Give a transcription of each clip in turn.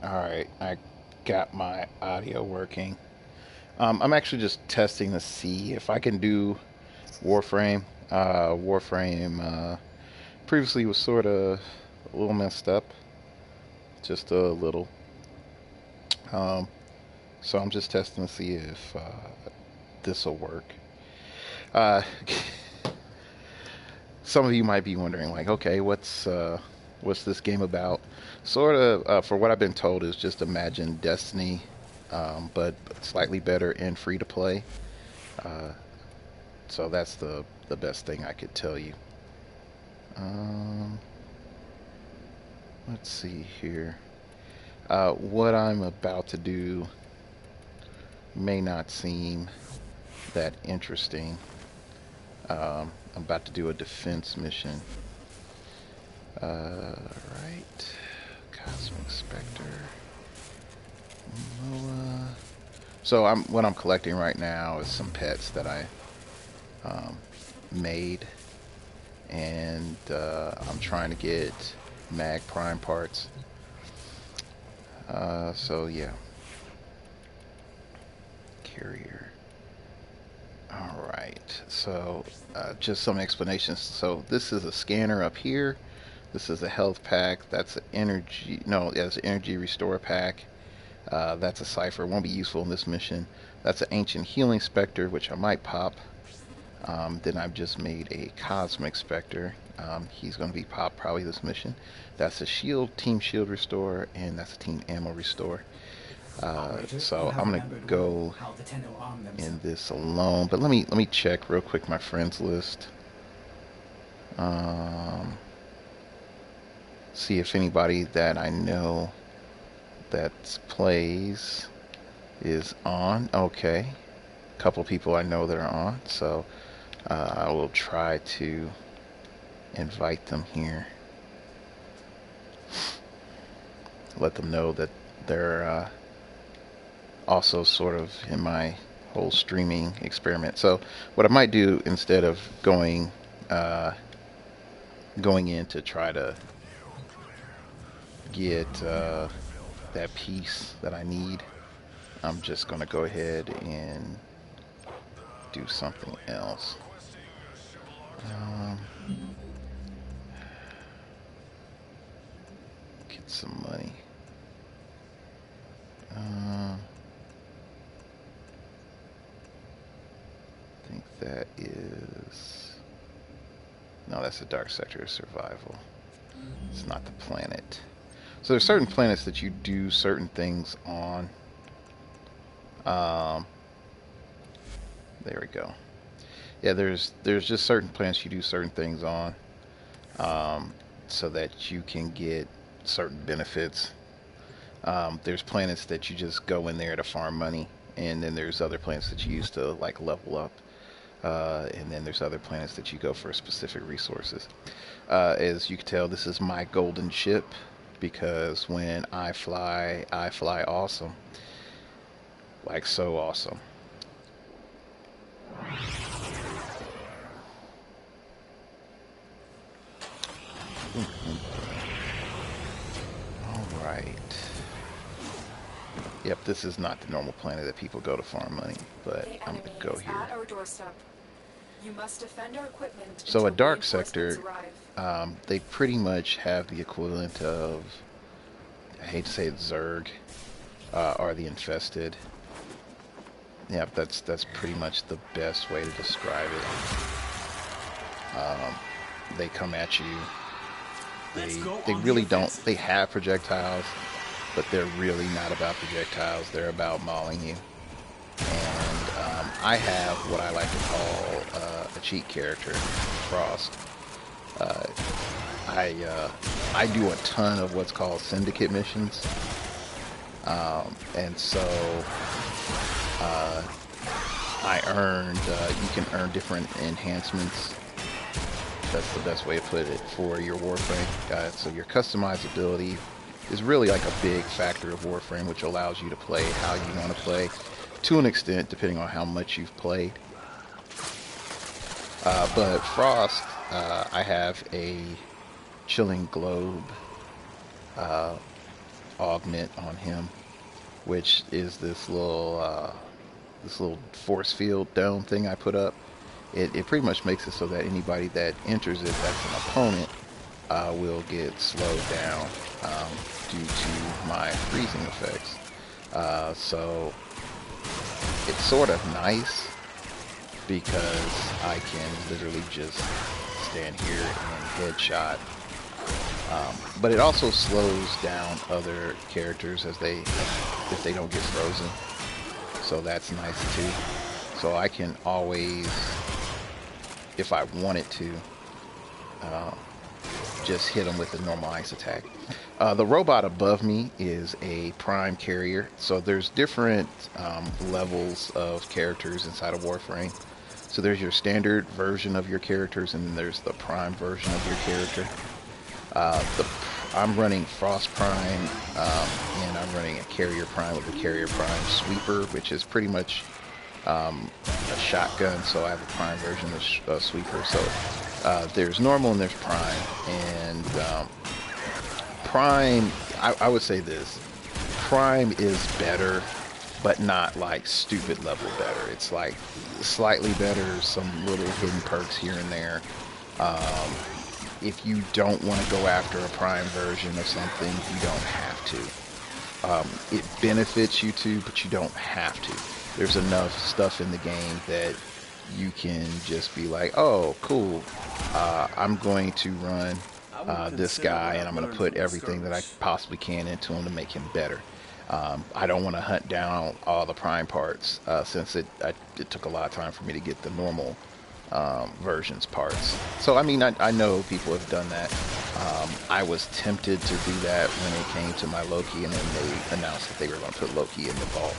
Alright, I got my audio working. I'm actually just testing to see if I can do Warframe. Warframe previously was sort of a little messed up, just a little. Um, so I'm just testing to see if this will work. Uh, some of you might be wondering, like, okay, what's this game about? Sort of, for what I've been told, is just Imagine Destiny, but slightly better and free to play. Uh, so that's the best thing I could tell you. Um, let's see here. What I'm about to do may not seem that interesting. I'm about to do a defense mission. Right. Cosmic Spectre. Moa. So what I'm collecting right now is some pets that I um, made, and I'm trying to get mag prime parts. So yeah, carrier. All right. So just some explanations. So this is a scanner up here. This is a health pack. That's an energy. No, yeah, it's an energy restore pack. That's a cipher. Won't be useful in this mission. That's an ancient healing specter, which I might pop. Then I've just made a cosmic specter. He's going to be popped probably this mission. That's a shield, team shield restore, and that's a team ammo restore. So I'm gonna go in this alone. But let me check real quick my friends list. Um, see if anybody that I know that plays is on. Okay, a couple people I know that are on. So I will try to invite them here. Let them know that they're also sort of in my whole streaming experiment. So what I might do instead of going in to try to get that piece that I need, I'm just going to go ahead and do something else. Get some money. I think that is... No, that's the dark sector of survival. It's not the planet. So there's certain planets that you do certain things on. Um, there we go. Yeah, there's just certain planets you do certain things on, so that you can get certain benefits. There's planets that you just go in there to farm money, and then there's other planets that you use to like level up. And then there's other planets that you go for specific resources. As you can tell, this is my golden ship, because when I fly awesome. Like so awesome. Alright. Yep, this is not the normal planet that people go to farm money, but I'm going to go here. You must defend our equipment So a until dark reinforcements sector, arrive. they pretty much have the equivalent of, I hate to say it, Zerg, or the infested. Yeah, that's pretty much the best way to describe it. They come at you. They really don't. They have projectiles, but they're really not about projectiles. They're about mauling you. And I have what I like to call a cheat character, Frost. Uh, I do a ton of what's called syndicate missions, and so I earned. You can earn different enhancements. That's the best way to put it for your Warframe guys. So your customizability is really like a big factor of Warframe, which allows you to play how you want to play, to an extent, depending on how much you've played. But Frost, I have a chilling globe augment on him, which is this little force field dome thing I put up. It pretty much makes it so that anybody that enters it that's an opponent will get slowed down due to my freezing effects. So it's sort of nice because I can literally just stand here and headshot. But it also slows down other characters as they if they don't get frozen. So that's nice too. So I can always, if I wanted to, uh, just hit them with a normal ice attack. The robot above me is a prime carrier. So there's different levels of characters inside of Warframe. So there's your standard version of your characters, and then there's the prime version of your character. I'm running Frost Prime, and I'm running a Carrier Prime with a Carrier Prime Sweeper, which is pretty much a shotgun. So I have a Prime version of Sweeper. So there's normal and there's Prime, and Prime. I would say this: Prime is better, but not like stupid level better. It's like slightly better, some little hidden perks here and there. Um, if you don't want to go after a prime version of something, you don't have to. It benefits you to, but you don't have to. There's enough stuff in the game that you can just be like, oh, cool. I'm going to run this guy, and I'm going to put everything that I possibly can into him to make him better. I don't want to hunt down all the prime parts since it took a lot of time for me to get the normal versions parts. So I mean, I know people have done that. I was tempted to do that when it came to my Loki, and then they announced that they were going to put Loki in the vault,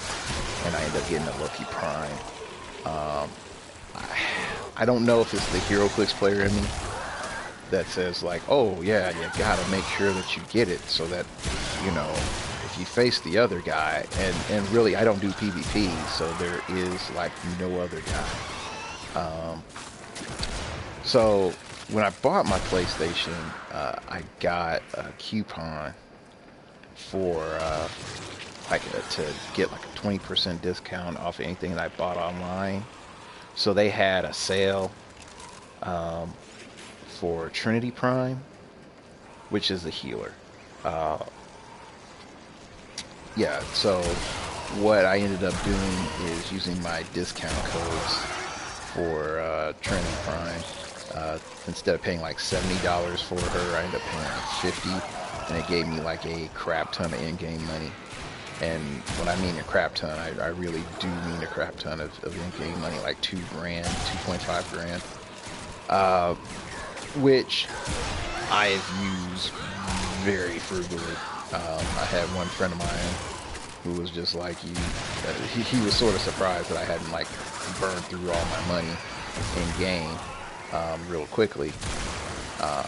and I ended up getting a Loki Prime. Um, I don't know if it's the heroclix player in me that says like, oh yeah, you gotta make sure that you get it so that, you know, if you face the other guy, and really I don't do PvP, so there is like no other guy. So when I bought my PlayStation, I got a coupon for to get like a 20% discount off anything that I bought online. So they had a sale um, for Trinity Prime, which is a healer. Uh, yeah, so what I ended up doing is using my discount codes for Trinity Prime. Instead of paying like $70 for her, I ended up paying like 50, and it gave me like a crap ton of in-game money. And when I mean a crap ton, I really do mean a crap ton of in-game money, like 2 grand, 2.5 grand, which I've used very frugally. I had one friend of mine who was just like you. He was sort of surprised that I hadn't like burned through all my money in game real quickly. Uh,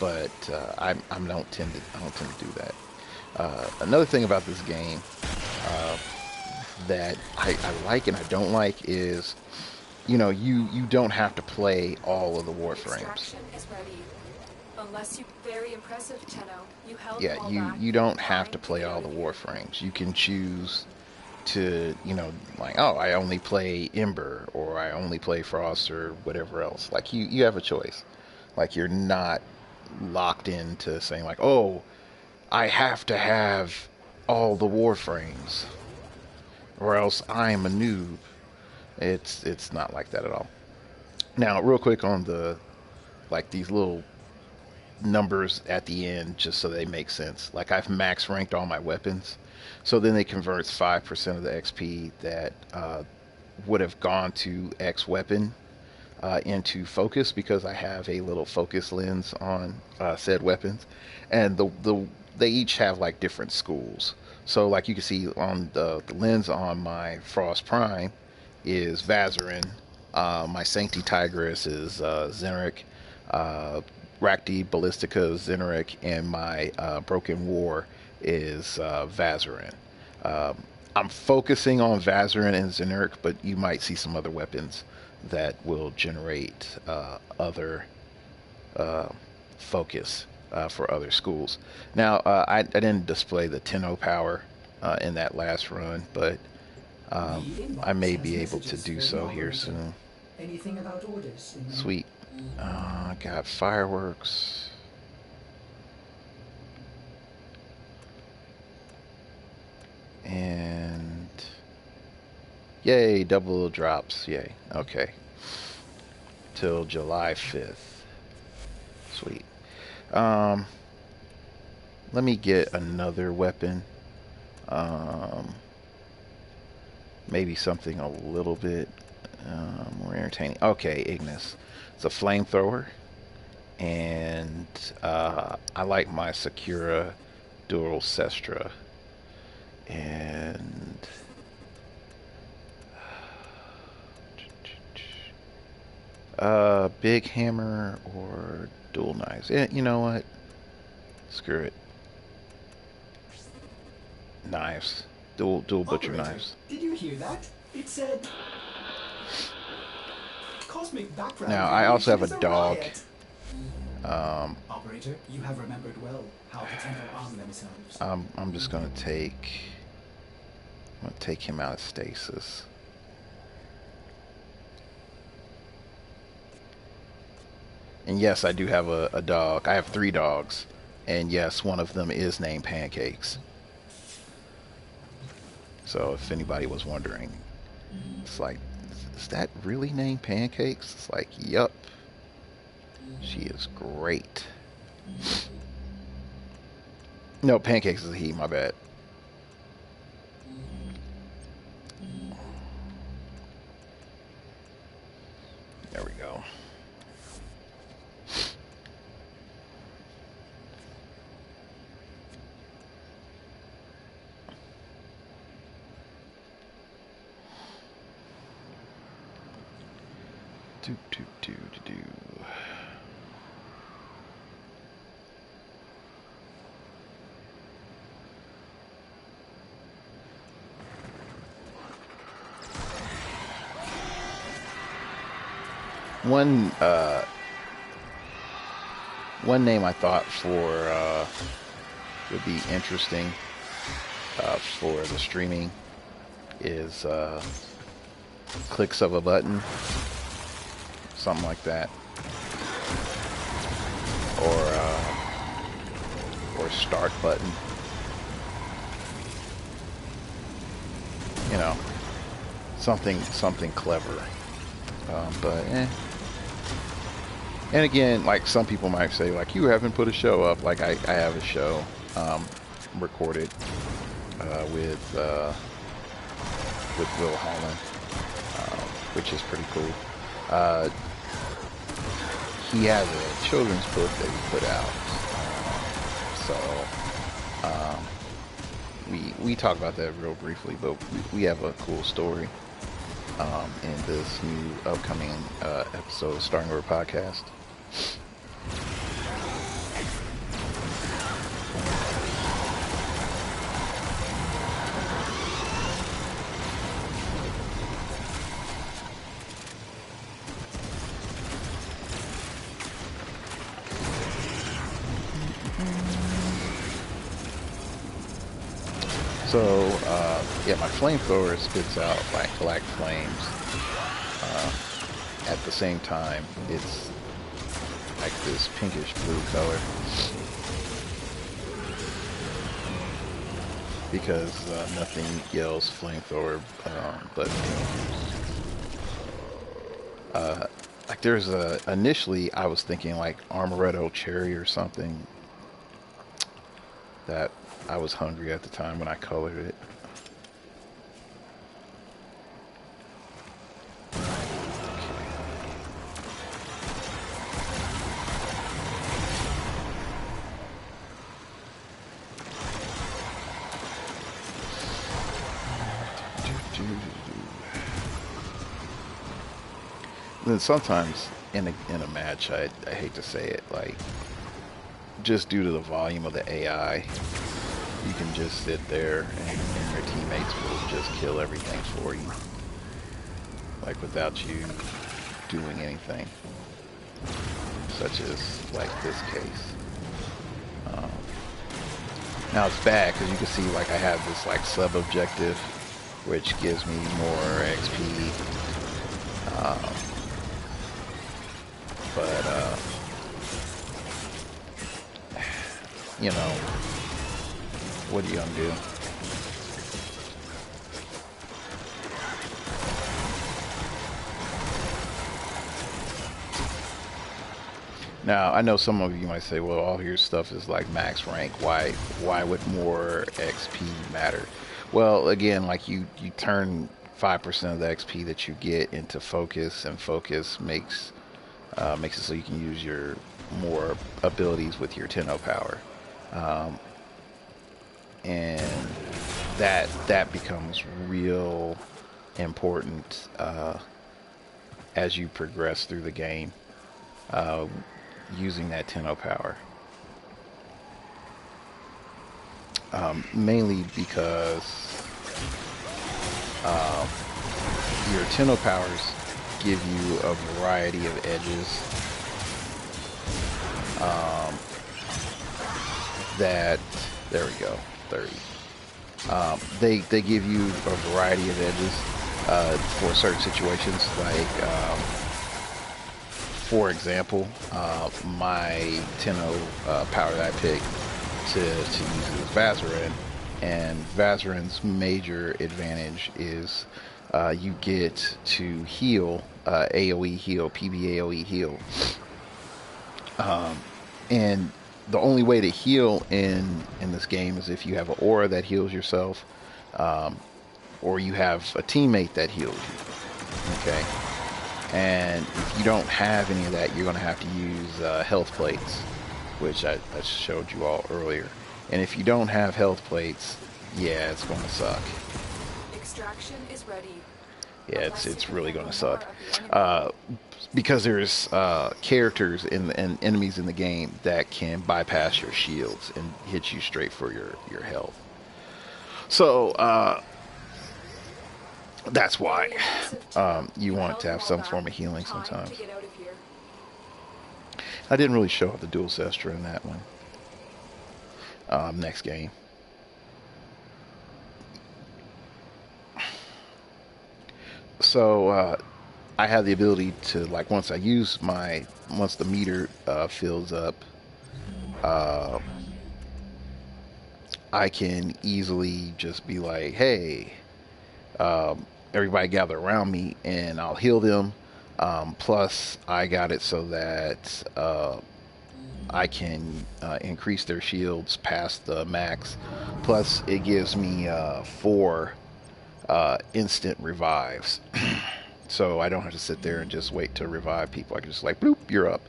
but I don't tend to do that. Another thing about this game that I like and I don't like is, you know, you don't have to play all of the Warframes. Extraction is ready. Unless you very impressive, Tenno. You held Yeah, them all you back. you don't have Fine to for play the all the elite. Warframes. You can choose to, you know, like, oh, I only play Ember, or I only play Frost, or whatever else. Like you have a choice. Like you're not locked into saying like, oh, I have to have all the Warframes, or else I'm a noob. It's not like that at all. Now, real quick on the like these little numbers at the end, just so they make sense. Like I've max ranked all my weapons, so then it converts 5% of the XP that would have gone to X weapon into focus, because I have a little focus lens on said weapons, and they each have like different schools. So like you can see on the lens on my Frost Prime is Vazarin. My Sancti Tigris is Zenric. Rakti Ballistica is Zenric, and my Broken War is Vazarin. Um, I'm focusing on Vazarin and Zenric, but you might see some other weapons that will generate other uh, focus. for other schools. Now, I didn't display the Tenno power in that last run, but The I may inbox has be able to messages do for the so here operator. soon. Anything about orders in there? Sweet. Got fireworks. And yay, double drops. Yay. Okay. Till July 5th. Sweet. Um, Let me get another weapon. Um, Maybe something a little bit more entertaining. Okay, Ignis. It's a flamethrower. And I like my Sakura Dual Sestra. And big hammer or dual knives. Yeah, you know what? Screw it. Knives. Dual butcher Operator, knives. did you hear that? It said cosmic Now background I also radiation have a is a dog. riot. Um, Operator, you have remembered well how the Tenno arm themselves. I'm just gonna take. I'm gonna take him out of stasis. And yes, I do have a dog. I have 3 dogs. And yes, one of them is named Pancakes. So if anybody was wondering, it's like, is that really named Pancakes? It's like, yup. She is great. No, Pancakes is a he, my bad. There we go. Do, do, do, do, do. One one name I thought for would be interesting for the streaming is clicks of a button, something like that, or start button. You know, something clever. But and again, like some people might say, like you haven't put a show up. Like I have a show recorded with Will Holland, which is pretty cool. He has a children's book that he put out. So we talk about that real briefly, but we have a cool story in this new upcoming episode of Starting Over Podcast. So, yeah, my flamethrower spits out like black flames. At the same time, it's like this pinkish blue color. Because nothing yells flamethrower but like there's initially I was thinking like amaretto cherry or something that I was hungry at the time when I colored it. Then sometimes in a match, I hate to say it, like just due to the volume of the AI, you can just sit there and your teammates will just kill everything for you, like without you doing anything, such as like this case. Now it's bad because you can see like I have this like sub objective, which gives me more XP. Um, but you know, what are you gonna do? Now, I know some of you might say, well, all your stuff is like max rank. Why would more XP matter? Well, again, like you turn 5% of the XP that you get into focus, and focus makes it so you can use your more abilities with your Tenno power. Um, and that becomes real important as you progress through the game. Uh, Using that Tenno power. Mainly because your Tenno powers give you a variety of edges that, there we go, 30. They give you a variety of edges for certain situations, like for example, my Tenno power that I picked to use is Vazarin, and Vazarin's major advantage is you get to heal, AoE heal, PB AoE heal, and the only way to heal in this game is if you have an aura that heals yourself, or you have a teammate that heals you. Okay. And if you don't have any of that, you're going to have to use health plates, which I showed you all earlier. And if you don't have health plates, yeah, it's going to suck. Extraction is ready. Yeah, it's really going to suck. Because there's characters and enemies in the game that can bypass your shields and hit you straight for your health. So, that's why you want to have some form of healing sometimes. I didn't really show the dual cestra in that one. Next game. So I have the ability to, like, once the meter fills up, I can easily just be like, hey, everybody gather around me and I'll heal them. Plus, I got it so that I can increase their shields past the max. Plus, it gives me 4 instant revives. So I don't have to sit there and just wait to revive people. I can just like, bloop, you're up.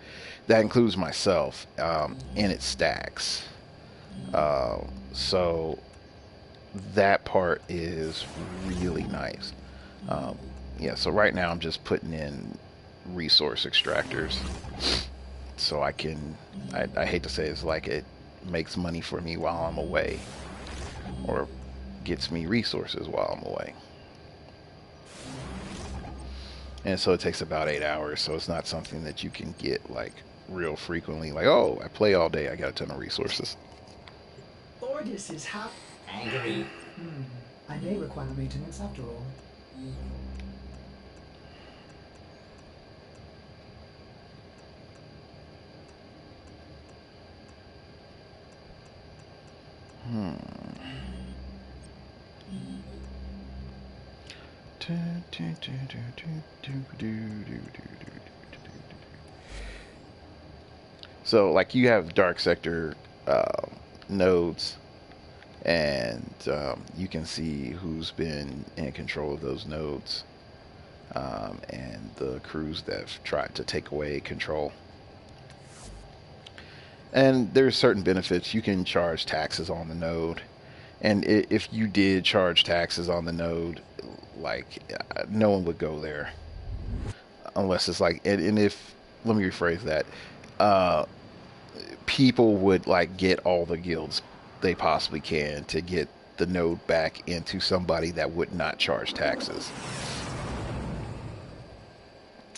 That includes myself, and it stacks. So that part is really nice. Yeah, so right now I'm just putting in resource extractors so I can, I hate to say it's like it makes money for me while I'm away, or gets me resources while I'm away. And so it takes about 8 hours, so it's not something that you can get like real frequently, like, oh, I play all day, I got a ton of resources. Ordis is angry. I may require maintenance after all. So, like, you have dark sector nodes, and you can see who's been in control of those nodes, and the crews that have tried to take away control. And there's certain benefits. You can charge taxes on the node, and if you did charge taxes on the node, like, no one would go there unless it's like, and if, let me rephrase that, people would like get all the guilds they possibly can to get the node back into somebody that would not charge taxes.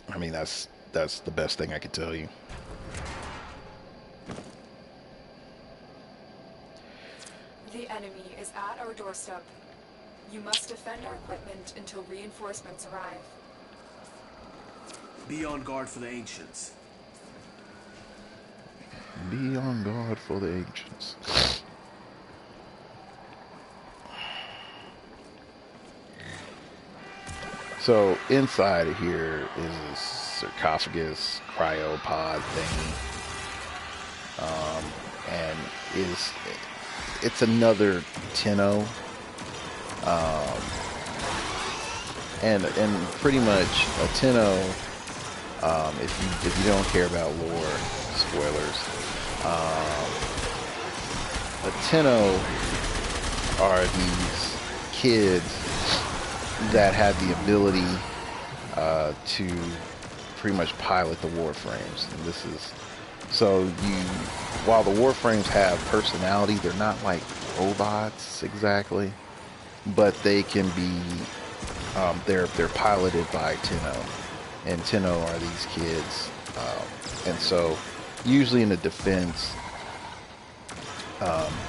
I mean, that's the best thing I could tell you. enemy is at our doorstep. You must defend our equipment until reinforcements arrive. Be on guard for the ancients. Be on guard for the ancients. So inside of here is a sarcophagus cryopod thingy, and it's another Tenno, and pretty much a Tenno. If you don't care about lore, spoilers. A Tenno are these kids that had the ability to pretty much pilot the warframes. And this is so while the warframes have personality, they're not like robots exactly, but they can be they're piloted by Tenno, and Tenno are these kids, and so usually in the defense,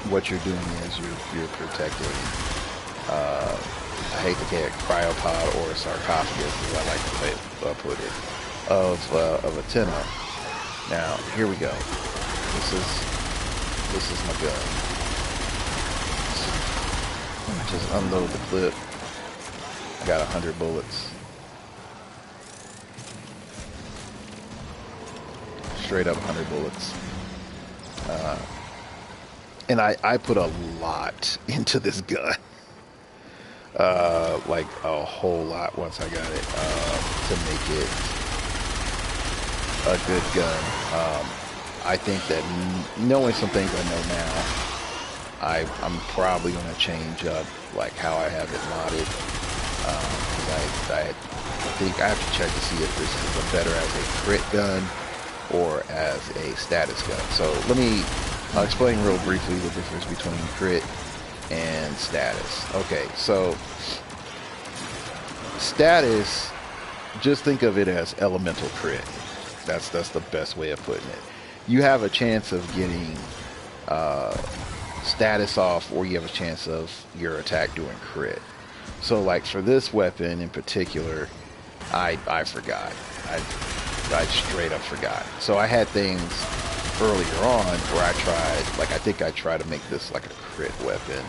what you're doing is you're protecting. I hate to get cryopod or sarcophagus, as I like to put it, of a Tenno. Now here we go. This is my gun. Just unload the clip. I got 100 bullets. Straight up 100 bullets. And I put a lot into this gun. Like a whole lot once I got it, to make it a good gun. I think that knowing some things I know now, I'm probably going to change up like how I have it modded. I think I have to check to see if this is better as a crit gun or as a status gun. So I'll explain real briefly the difference between crit and status. Okay, so status, just think of it as elemental crit. That's the best way of putting it. You have a chance of getting status off, or you have a chance of your attack doing crit. So like for this weapon in particular, I forgot. I straight up forgot. So I had things earlier on where I think I tried to make this like a crit weapon,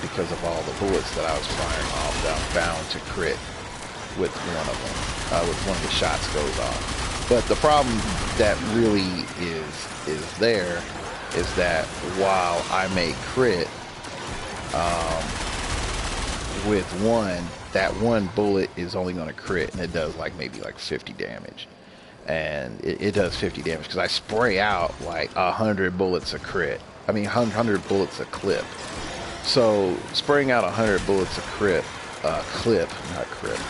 because of all the bullets that I was firing off that I'm bound to crit with one of them, with one of the shots goes off. But the problem that really is there is that while I may crit with one, that one bullet is only going to crit, and it does like maybe like 50 damage. And it does 50 damage because I spray out like 100 bullets a crit. I mean 100 bullets a clip. So spraying out 100 bullets a clip, not crit.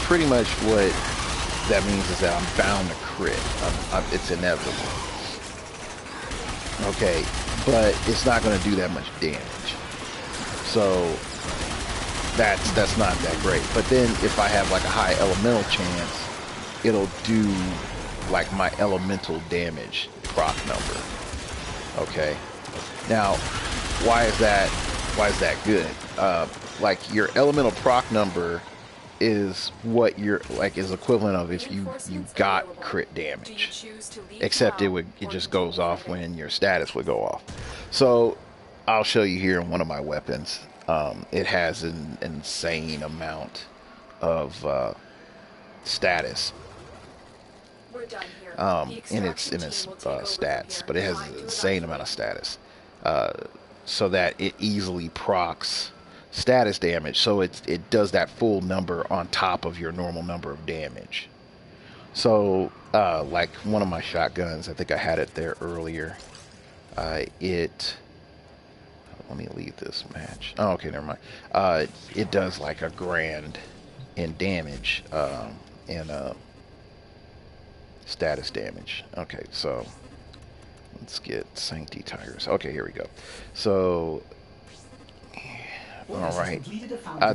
Pretty much what that means is that I'm bound to crit. It's inevitable. Okay, but it's not going to do that much damage. So that's not that great. But then if I have like a high elemental chance, it'll do like my elemental damage proc number. Okay. Now, why is that good? Like your elemental proc number is what you're like is equivalent of if you got crit damage, except it just goes off when your status would go off. So I'll show you here in one of my weapons. It has an insane amount of status in its stats, but it has an insane amount of status, so that it easily procs status damage. So it does that full number on top of your normal number of damage. So like one of my shotguns, I think I had it there earlier. Let me leave this match. Oh, okay, never mind. It does like 1,000,000 in damage, and status damage. Okay, so let's get Sancti Tigers. Okay, here we go. So, all right.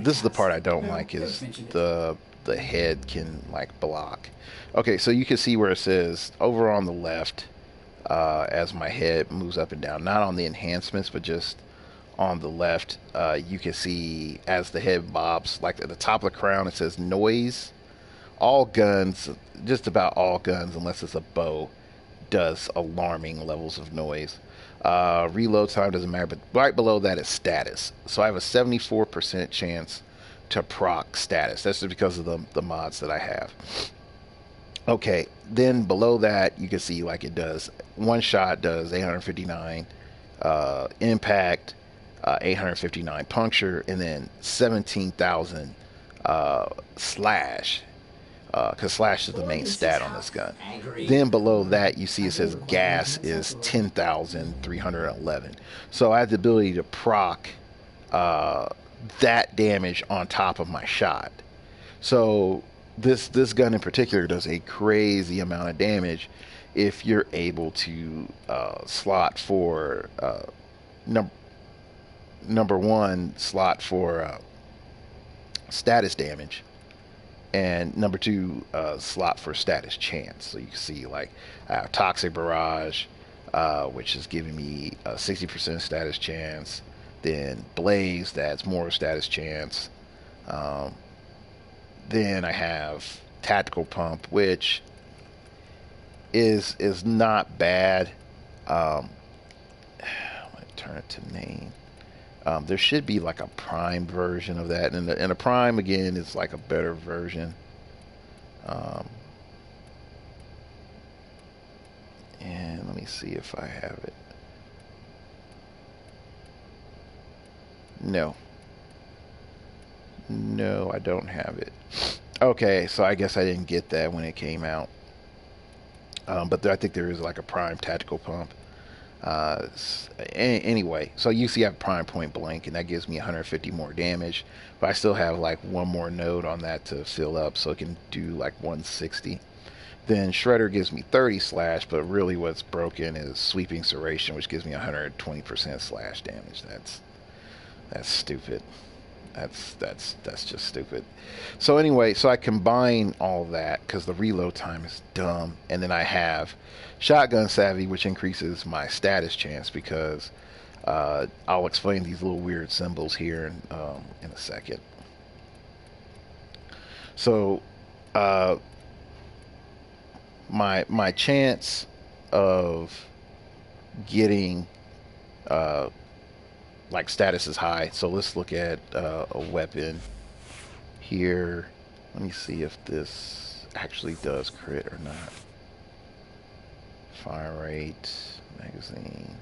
This is the part I don't like, is the head can like block. Okay, so you can see where it says over on the left, as my head moves up and down. Not on the enhancements, but just on the left. You can see as the head bobs, like at the top of the crown, it says noise. All guns, just about all guns, unless it's a bow, does alarming levels of noise. Reload time doesn't matter, but right below that is status. So I have a 74% chance to proc status. That's just because of the mods that I have. Okay, then below that you can see like it does one shot does 859 impact, 859 puncture, and then 17,000 slash, because slash is the main stat on this gun. Then below that, you see it says gas is 10,311. So I have the ability to proc that damage on top of my shot. So this gun in particular does a crazy amount of damage if you're able to slot for number one slot for status damage, and number two slot for status chance. So you can see like toxic barrage, which is giving me a 60% status chance. Then blaze, that's more status chance. Then I have tactical pump, which is not bad. I'm gonna turn it to name. There should be like a prime version of that, and a prime again is like a better version. And let me see if I have it. No, I don't have it. Okay, so I guess I didn't get that when it came out. But I think there is like a prime tactical pump. Anyway, so you see I have prime point blank, and that gives me 150 more damage. But I still have like one more node on that to fill up, so it can do like 160. Then Shredder gives me 30 slash, but really what's broken is Sweeping Serration, which gives me 120% slash damage. That's stupid. That's just stupid. So anyway, so I combine all that because the reload time is dumb, and then I have Shotgun Savvy, which increases my status chance because I'll explain these little weird symbols here in a second. So my chance of getting like status is high. So let's look at a weapon here. Let me see if this actually does crit or not. Fire rate, magazine.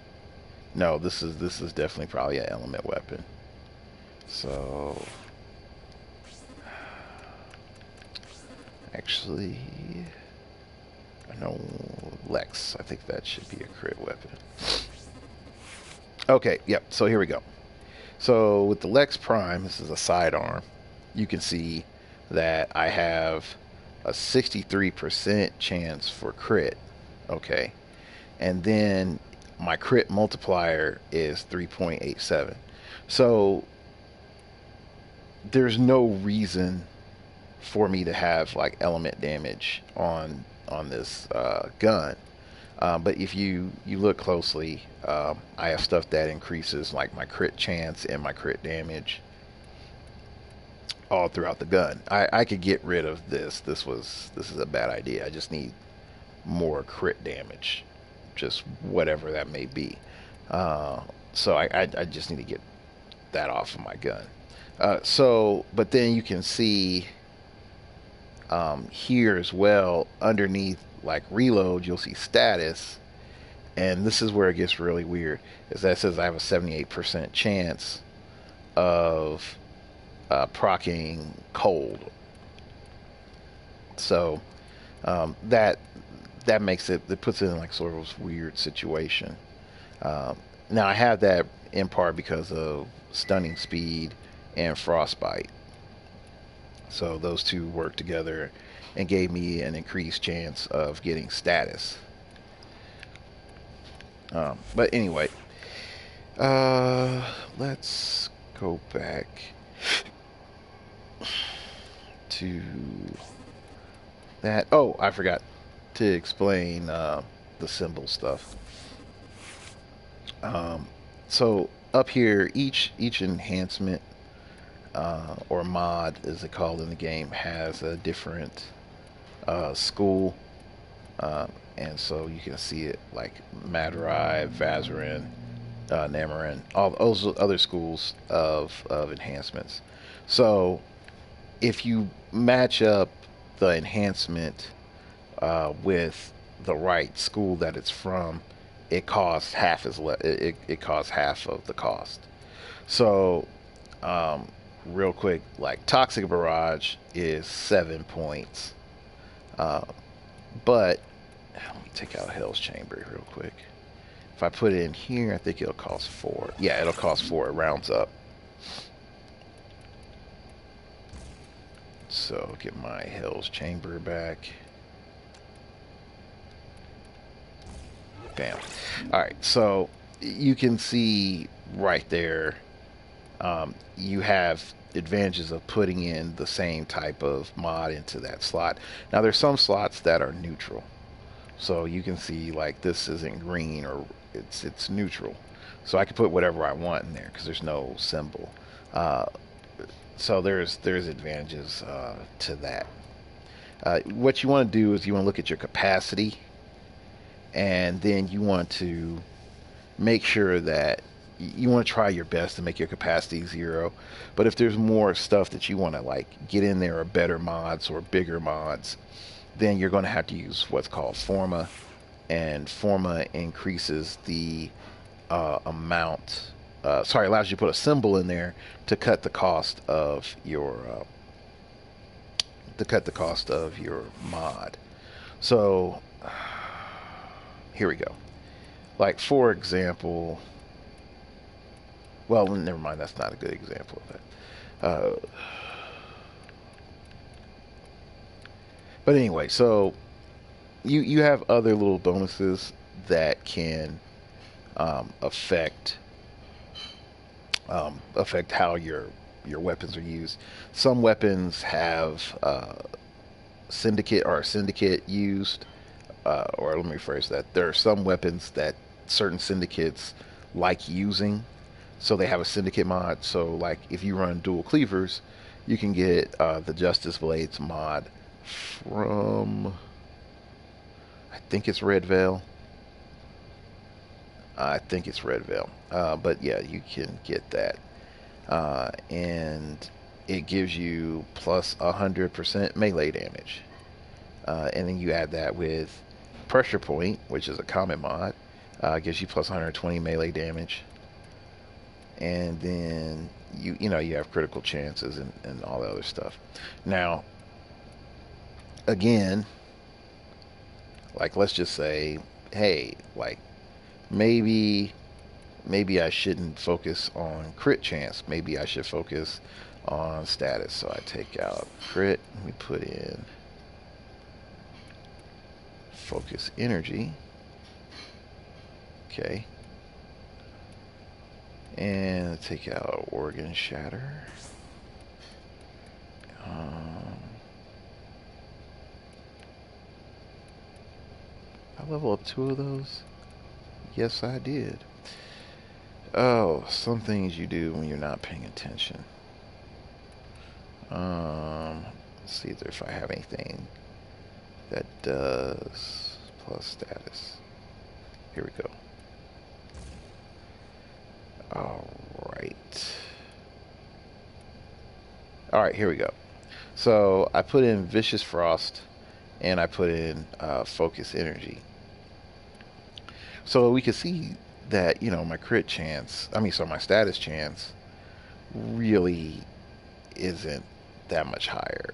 No, this is definitely probably an element weapon. So actually, I know Lex. I think that should be a crit weapon. Okay, yep, so here we go. So with the Lex Prime, this is a sidearm, you can see that I have a 63% chance for crit, okay? And then my crit multiplier is 3.87. So there's no reason for me to have like element damage on this gun. But if you look closely, I have stuff that increases like my crit chance and my crit damage all throughout the gun. I could get rid of this. This is a bad idea. I just need more crit damage, just whatever that may be. So I just need to get that off of my gun. But then you can see here as well, underneath like reload, you'll see status, and this is where it gets really weird, is that says I have a 78% chance of proccing cold. So that makes it puts it in like sort of this weird situation. Now I have that in part because of stunning speed and frostbite. So those two work together and gave me an increased chance of getting status. But anyway, let's go back to that. Oh, I forgot to explain the symbol stuff. Um, so up here, each enhancement or mod, as they call it in the game, has a different school, uh, and so you can see it like Madurai, Vazarin, Namarin, all those other schools of enhancements. So if you match up the enhancement with the right school that it's from, it costs it costs half of the cost. So, um, real quick, like Toxic Barrage is 7 points, uh, but let me take out Hell's Chamber real quick. If I put it in here, I think it'll cost 4. Yeah, it'll cost 4. It rounds up. So get my Hell's Chamber back. Bam. All right, so you can see right there, you have advantages of putting in the same type of mod into that slot. Now there's some slots that are neutral, so you can see like this isn't green or it's neutral. So I can put whatever I want in there because there's no symbol. Uh, so there's advantages to that. What you want to do is you want to look at your capacity, and then you want to make sure that you want to try your best to make your capacity 0. But if there's more stuff that you want to like get in there, or better mods or bigger mods, then you're going to have to use what's called Forma, and Forma increases the amount. Sorry, allows you to put a symbol in there to cut the cost of your mod. So here we go. Like for example, well, never mind. That's not a good example of that. But anyway, so you have other little bonuses that can affect affect how your weapons are used. Some weapons have syndicate used, or let me rephrase that. There are some weapons that certain syndicates like using, so they have a syndicate mod. So like if you run dual cleavers, you can get the Justice Blades mod from, I think it's Red Veil. I think it's Red Veil. But yeah, you can get that. And it gives you plus 100% melee damage. And then you add that with Pressure Point, which is a common mod. Gives you plus 120 melee damage. And then you know you have critical chances and all the other stuff. Now, again, like let's just say, hey, like maybe I shouldn't focus on crit chance. Maybe I should focus on status. So I take out crit. We put in focus energy. Okay. And take out organ shatter. I level up 2 of those. Yes, I did. Oh, some things you do when you're not paying attention. Let's see if I have anything that does plus status. Here we go. All right, here we go. So I put in Vicious Frost, and I put in Focus Energy. So we can see that, you know, my crit chance, my status chance really isn't that much higher.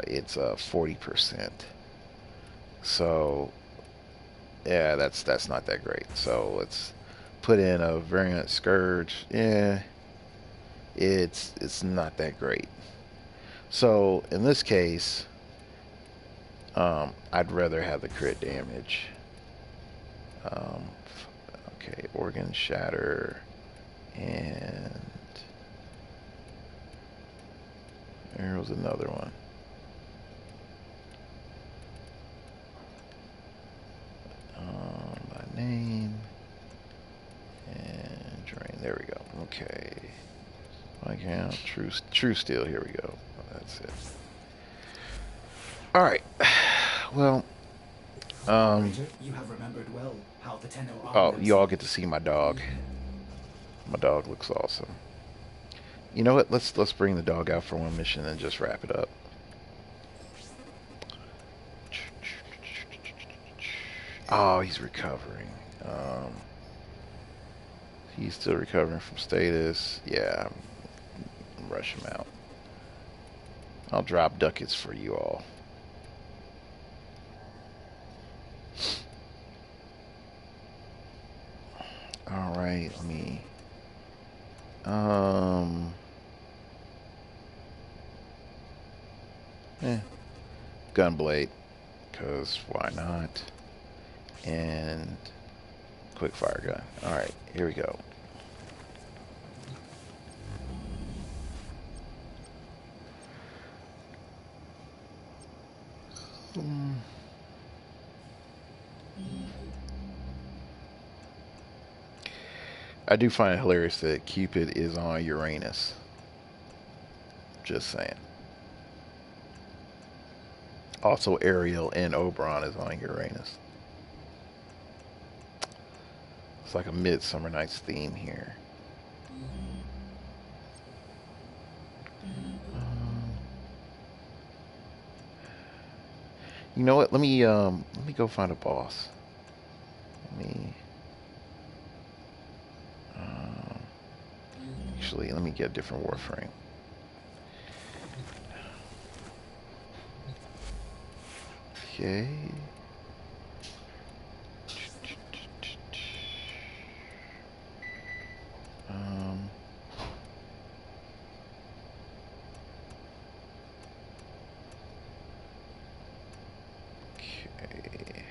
It's 40%. So yeah, that's not that great. So let's put in a Variant Scourge. Yeah, it's not that great. So in this case, I'd rather have the crit damage. Okay, Organ Shatter, and there was another one. name. And drain. There we go. Okay. I count. True steel. Here we go. That's it. All right. Well, Operator, you have remembered well how the Tenno oh, armaments... you all get to see my dog. My dog looks awesome. You know what? Let's bring the dog out for one mission and just wrap it up. Oh, he's recovering. He's still recovering from status. Yeah, rush him out. I'll drop ducats for you all. All right, let me. Gunblade, because why not? And quick fire gun. All right, here we go. I do find it hilarious that Cupid is on Uranus. Just saying. Also, Ariel and Oberon is on Uranus. It's like a Midsummer Night's theme here. You know what? Let me go find a boss. Actually, let me get a different warframe. Okay. Okay.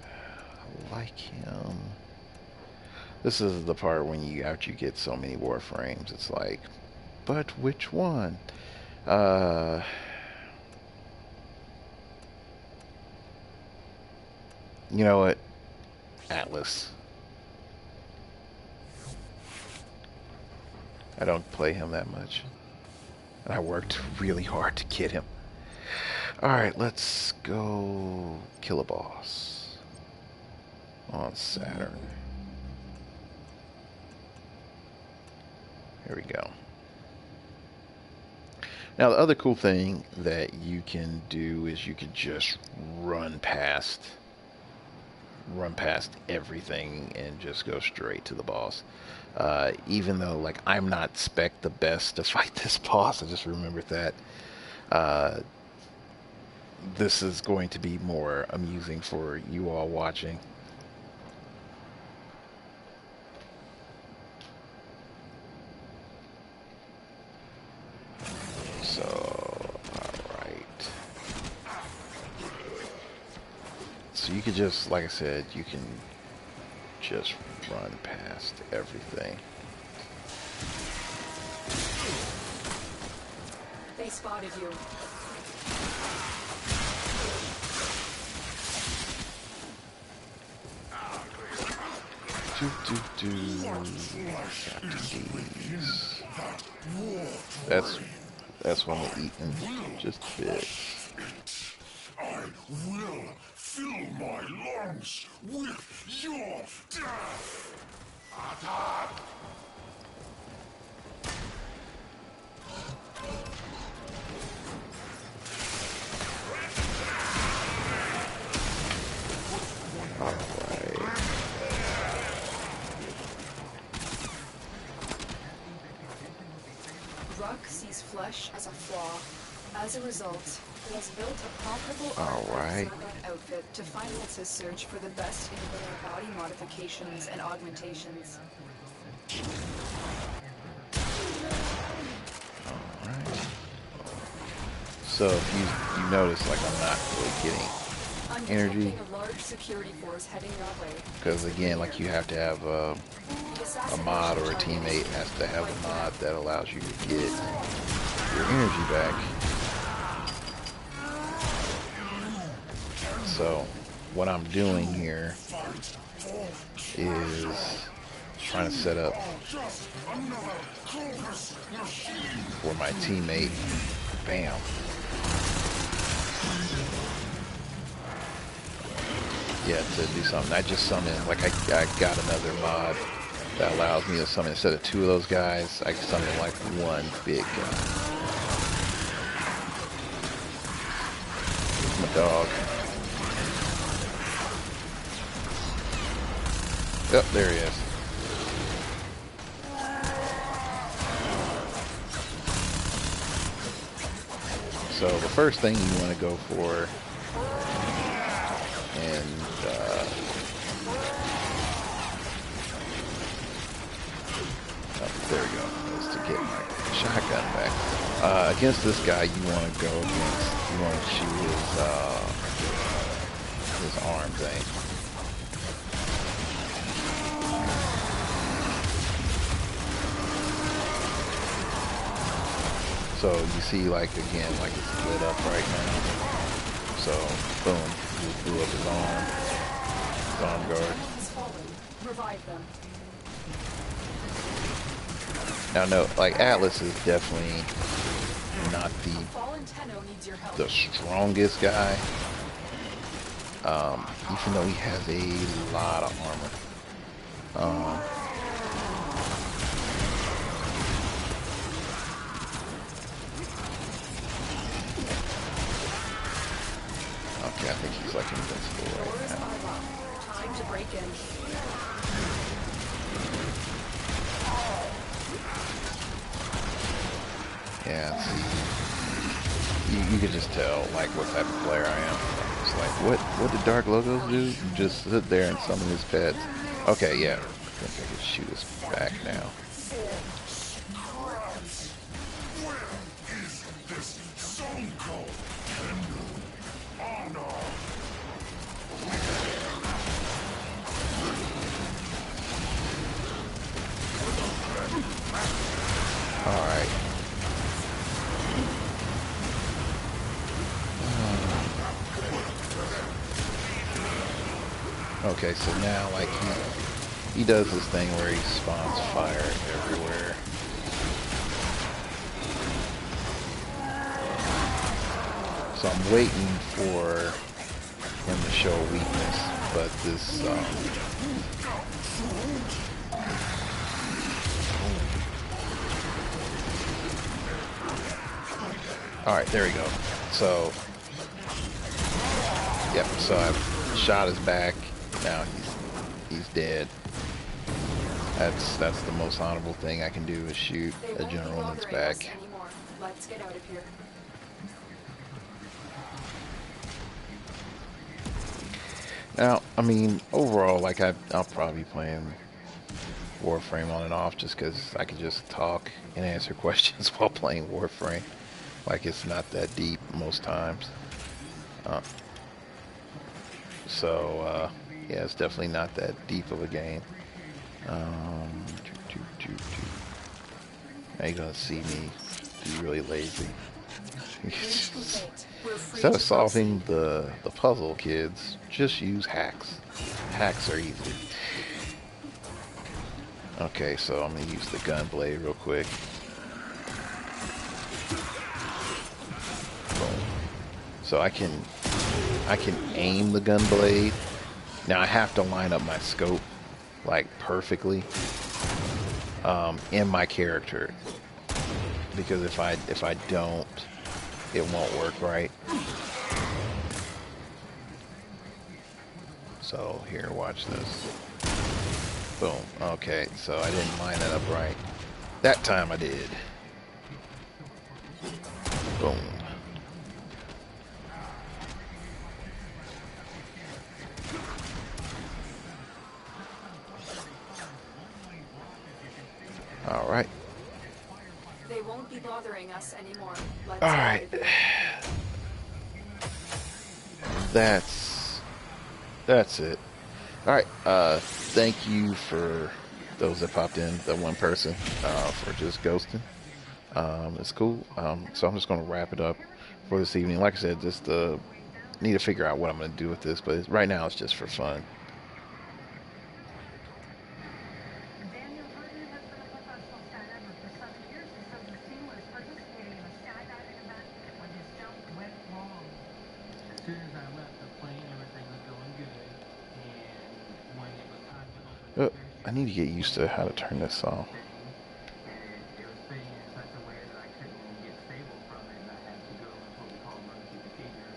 I like him. This is the part when after you get so many warframes, it's like, but which one? You know what? Atlas. I don't play him that much. And I worked really hard to get him. Alright, let's go kill a boss on Saturn. Here we go. Now the other cool thing that you can do is you can just run past everything and just go straight to the boss. Even though like I'm not spec the best to fight this boss, I just remembered that. This is going to be more amusing for you all watching. So, alright. So you could just, like I said, you can just run past everything. They spotted you. That's one to eat in just a bit. I will fill my lungs with your death. Attack! Ruck sees flesh as a flaw. As a result, he has built a comparable Alright. outfit to finance his search for the best in body modifications and augmentations. Alright. So if you notice, like I'm not really getting energy. A large security force heading your way. Because again, like you have to have a mod or a teammate has to have a mod that allows you to get your energy back. So what I'm doing here is trying to set up for my teammate. Bam. Yeah, to do something. I just summoned, like I got another mod that allows me to summon, instead of 2 of those guys, I can summon like 1 big guy. Here's my dog. Oh, there he is. So the first thing you want to go for, and oh, there we go, is to get my shotgun back. Against this guy, you want to go against, you want to shoot his arm thing. So you see, like, again, like it's lit up right now. So, boom, just blew up his arm guard. Revive them. Now, no, like Atlas is definitely not Fallen Tenno needs your help. the strongest guy. Even though he has a lot of armor. Okay, I think he's like invincible right now. Time to break in. Yeah, see, you can just tell like what type of player I am. It's like, what did Dark Logos do? You just sit there and summon his pets. Okay, yeah, I think I can shoot his back now. Alright. Okay, so now like he does this thing where he spawns fire everywhere. So I'm waiting for him to show weakness, but this alright, there we go. So yep, so I've shot his back. Now he's dead. That's the most honorable thing I can do is shoot a gentleman's back. Let's get out of here. Now, I mean, overall, like I'll probably be playing Warframe on and off just because I can just talk and answer questions while playing Warframe. Like it's not that deep most times. Yeah, it's definitely not that deep of a game. Now you're gonna see me be really lazy. Instead of solving the puzzle, kids, just use hacks. Hacks are easy. Okay, so I'm gonna use the gun blade real quick. Boom. So I can aim the gun blade. Now I have to line up my scope like perfectly in my character, because if I don't, it won't work right. So here, watch this. Boom. Okay, so I didn't line it up right. That time I did. Boom. All right. They won't be bothering us anymore. Let's All right. That's it. All right. Thank you for those that popped in. That one person for just ghosting. It's cool. So I'm just gonna wrap it up for this evening. Like I said, just Need to figure out what I'm going to do with this, but right now it's just for fun. Daniel Burton has been a professional skydiver for 7 years. He says his team was participating in a skydiving event when his jump went wrong. As soon as I left the plane, everything was going good. And when it was time to open the I parachute, need to get used to how to turn this off. said